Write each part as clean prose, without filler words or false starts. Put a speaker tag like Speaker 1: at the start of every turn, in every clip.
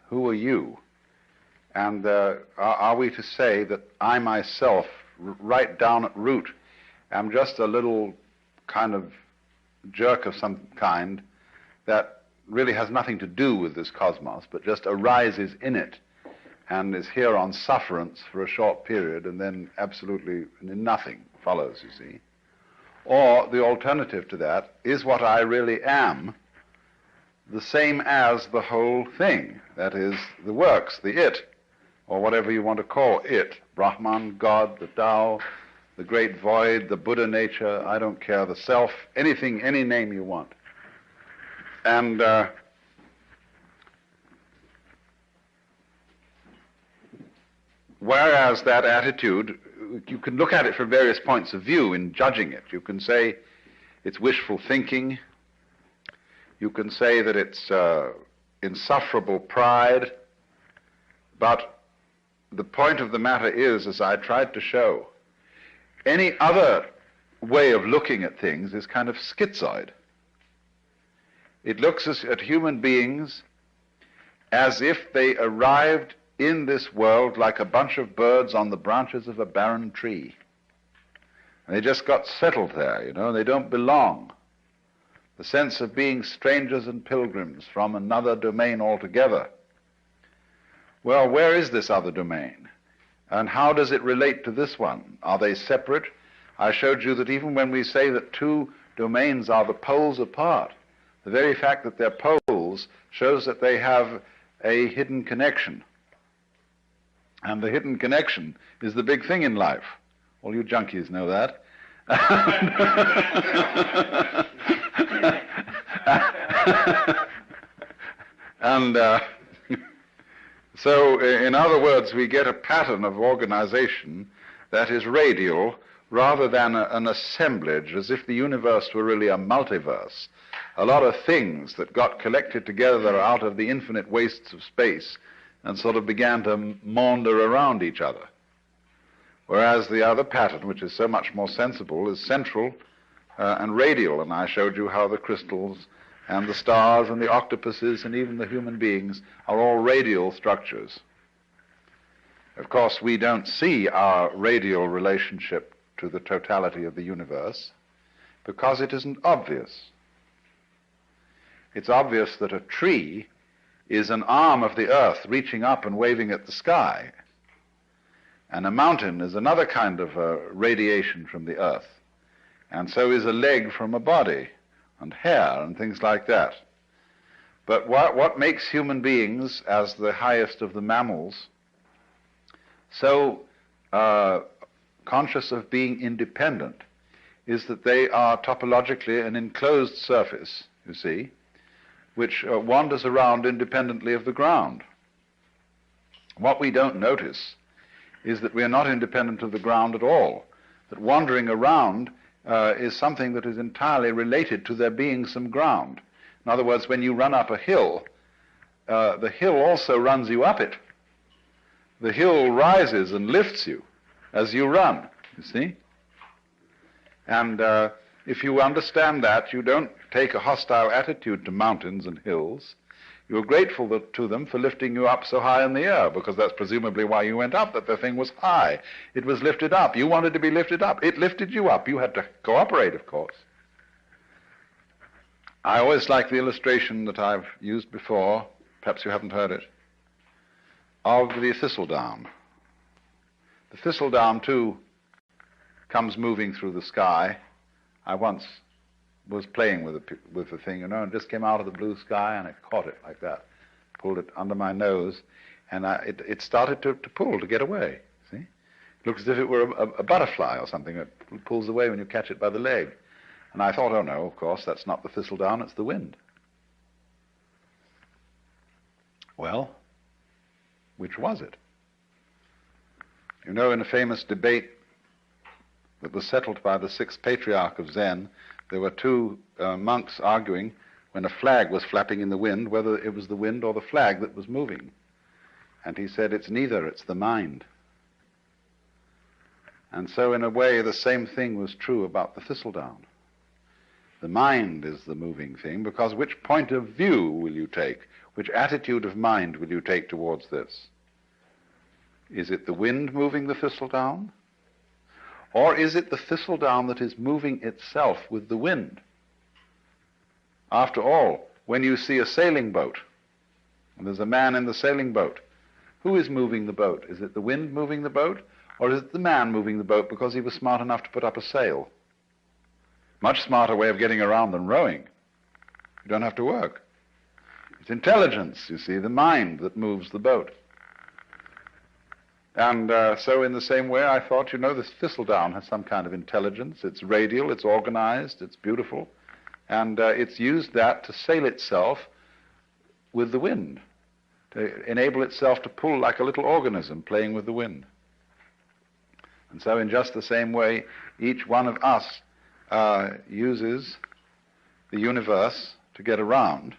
Speaker 1: Who are you? And are we to say that I myself, right down at root, am just a little kind of jerk of some kind that really has nothing to do with this cosmos, but just arises in it and is here on sufferance for a short period, and then absolutely nothing follows, you see? Or the alternative to that, is what I really am the same as the whole thing? That is, the works, the it, or whatever you want to call it, Brahman, God, the Tao, the great void, the Buddha nature, I don't care, the self, anything, any name you want. And whereas that attitude, you can look at it from various points of view in judging it. You can say it's wishful thinking. You can say that it's insufferable pride. But the point of the matter is, as I tried to show, any other way of looking at things is kind of schizoid. It looks at human beings as if they arrived in this world like a bunch of birds on the branches of a barren tree. And they just got settled there, you know, they don't belong. The sense of being strangers and pilgrims from another domain altogether. Well, where is this other domain? And how does it relate to this one? Are they separate? I showed you that even when we say that two domains are the poles apart, the very fact that they're poles shows that they have a hidden connection. And the hidden connection is the big thing in life. All you junkies know that. And so, in other words, we get a pattern of organization that is radial rather than an assemblage, as if the universe were really a multiverse. A lot of things that got collected together out of the infinite wastes of space and sort of began to maunder around each other. Whereas the other pattern, which is so much more sensible, is central and radial, and I showed you how the crystals and the stars and the octopuses and even the human beings are all radial structures. Of course, we don't see our radial relationship to the totality of the universe because it isn't obvious. It's obvious that a tree is an arm of the earth reaching up and waving at the sky, and a mountain is another kind of radiation from the earth, and so is a leg from a body, and hair, and things like that. But what makes human beings, as the highest of the mammals, so conscious of being independent is that they are topologically an enclosed surface, you see, which wanders around independently of the ground. What we don't notice is that we are not independent of the ground at all, that wandering around is something that is entirely related to there being some ground. In other words, when you run up a hill, the hill also runs you up it. The hill rises and lifts you as you run, you see? And if you understand that, you don't take a hostile attitude to mountains and hills. You're grateful to them for lifting you up so high in the air, because that's presumably why you went up, that the thing was high. It was lifted up. You wanted to be lifted up. It lifted you up. You had to cooperate, of course. I always like the illustration that I've used before, perhaps you haven't heard it, of the thistledown. The thistledown, too, comes moving through the sky. I once was playing with the thing, you know, and just came out of the blue sky, and I caught it like that, pulled it under my nose, and it started to pull to get away, see? It looks as if it were a butterfly or something that pulls away when you catch it by the leg. And I thought, oh no, of course, that's not the thistledown, it's the wind. Well, which was it? You know, in a famous debate that was settled by the sixth patriarch of Zen, there were two monks arguing when a flag was flapping in the wind whether it was the wind or the flag that was moving. And he said, it's neither, it's the mind. And so in a way the same thing was true about the thistledown. The mind is the moving thing, because which point of view will you take? which attitude of mind will you take towards this? Is it the wind moving the thistledown? Or is it the thistledown that is moving itself with the wind? After all, when you see a sailing boat, and there's a man in the sailing boat, who is moving the boat? Is it the wind moving the boat, or is it the man moving the boat because he was smart enough to put up a sail? Much smarter way of getting around than rowing. You don't have to work. It's intelligence, you see, the mind that moves the boat. And so in the same way, I thought, this thistledown has some kind of intelligence. It's radial, it's organized, it's beautiful, and it's used that to sail itself with the wind, to enable itself to pull like a little organism playing with the wind. And so in just the same way, each one of us uses the universe to get around,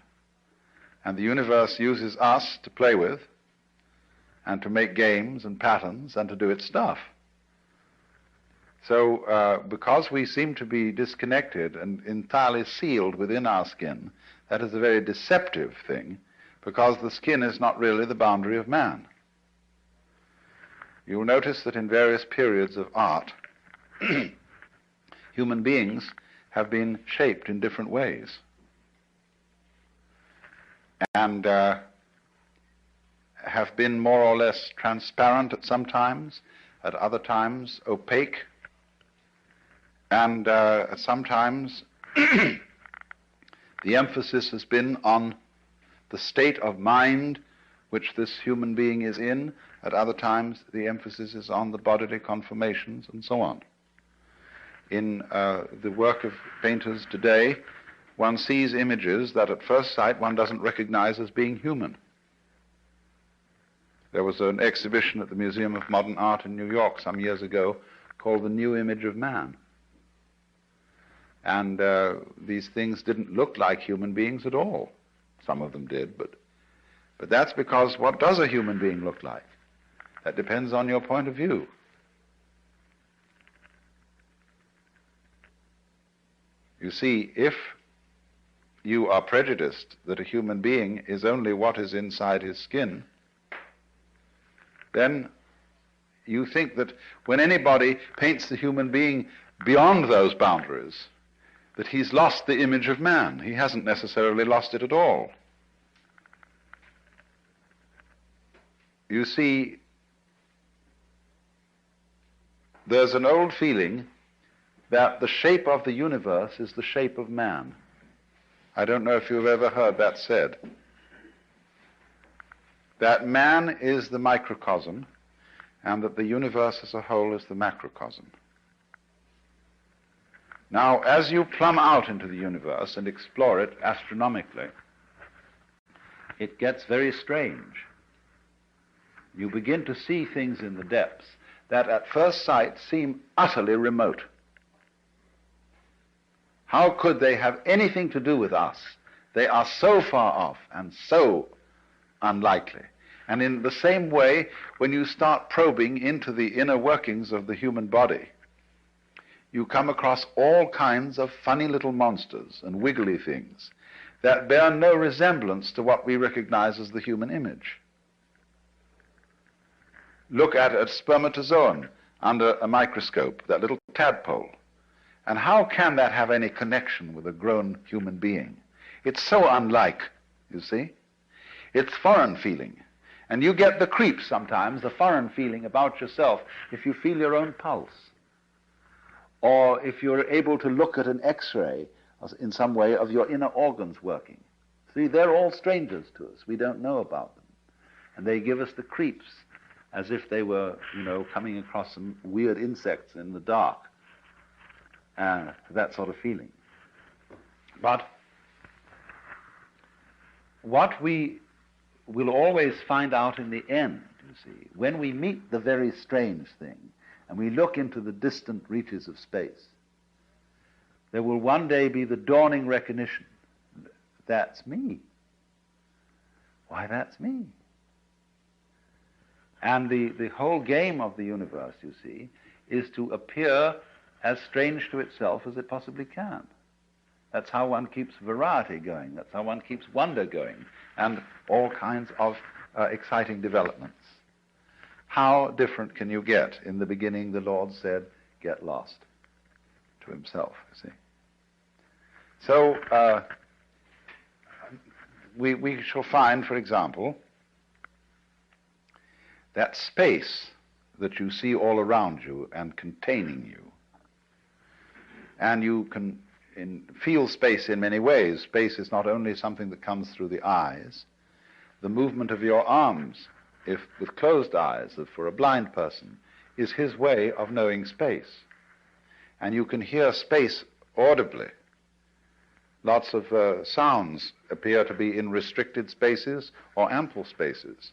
Speaker 1: and the universe uses us to play with, and to make games and patterns and to do its stuff. So because we seem to be disconnected and entirely sealed within our skin, that is a very deceptive thing, because the skin is not really the boundary of man. You'll notice that in various periods of art, human beings have been shaped in different ways. And have been more or less transparent at some times, at other times opaque, and sometimes the emphasis has been on the state of mind which this human being is in. At other times the emphasis is on the bodily conformations and so on. In the work of painters today, one sees images that at first sight one doesn't recognize as being human. There was an exhibition at the Museum of Modern Art in New York some years ago called The New Image of Man. And these things didn't look like human beings at all. Some of them did, but that's because what does a human being look like? That depends on your point of view. You see, if you are prejudiced that a human being is only what is inside his skin, then you think that when anybody paints the human being beyond those boundaries, that he's lost the image of man. He hasn't necessarily lost it at all. You see, there's an old feeling that the shape of the universe is the shape of man. I don't know if you've ever heard that said. That man is the microcosm, and that the universe as a whole is the macrocosm. Now, as you plumb out into the universe and explore it astronomically, it gets very strange. You begin to see things in the depths that at first sight seem utterly remote. How could they have anything to do with us? They are so far off and so unlikely. And in the same way, when you start probing into the inner workings of the human body, you come across all kinds of funny little monsters and wiggly things that bear no resemblance to what we recognize as the human image. Look at a spermatozoon under a microscope, that little tadpole. And how can that have any connection with a grown human being? It's so unlike, you see. It's foreign feeling. And you get the creeps sometimes, the foreign feeling about yourself, if you feel your own pulse. Or if you're able to look at an X-ray in some way of your inner organs working. See, they're all strangers to us. We don't know about them. And they give us the creeps as if they were, coming across some weird insects in the dark. That sort of feeling. But what we will always find out in the end, you see, when we meet the very strange thing and we look into the distant reaches of space, there will one day be the dawning recognition. That's me. Why, that's me. And the whole game of the universe, you see, is to appear as strange to itself as it possibly can. That's how one keeps variety going. That's how one keeps wonder going, and all kinds of exciting developments. How different can you get? In the beginning, the Lord said, get lost, to himself, you see. So we shall find, for example, that space that you see all around you and containing you, and you can feel space in many ways. Space is not only something that comes through the eyes. The movement of your arms, if with closed eyes, for a blind person, is his way of knowing space. And you can hear space audibly. Lots of sounds appear to be in restricted spaces or ample spaces.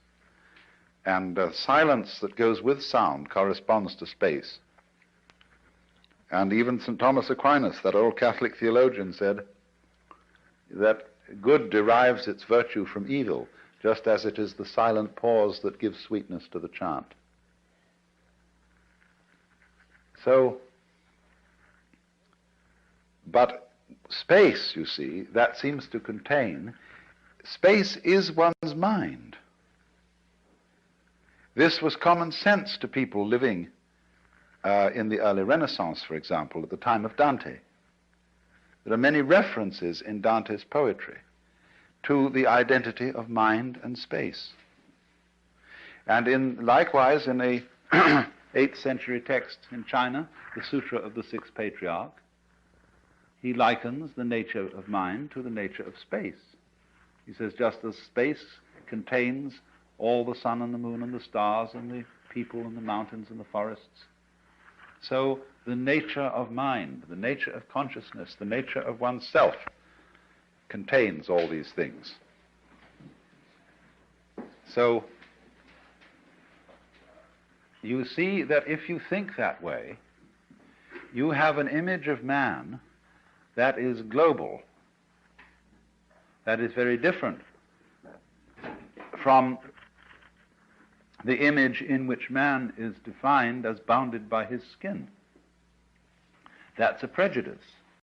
Speaker 1: And silence that goes with sound corresponds to space. And even St. Thomas Aquinas, that old Catholic theologian, said that good derives its virtue from evil, just as it is the silent pause that gives sweetness to the chant. So, but space, you see, that seems to contain, space is one's mind. This was common sense to people living in the early Renaissance, for example, at the time of Dante. There are many references in Dante's poetry to the identity of mind and space. And likewise in a 8th century text in China, the Sutra of the Sixth Patriarch, he likens the nature of mind to the nature of space. He says, just as space contains all the sun and the moon and the stars and the people and the mountains and the forests, so the nature of mind, the nature of consciousness, the nature of oneself contains all these things. So you see that if you think that way, you have an image of man that is global, that is very different from the image in which man is defined as bounded by his skin. That's a prejudice.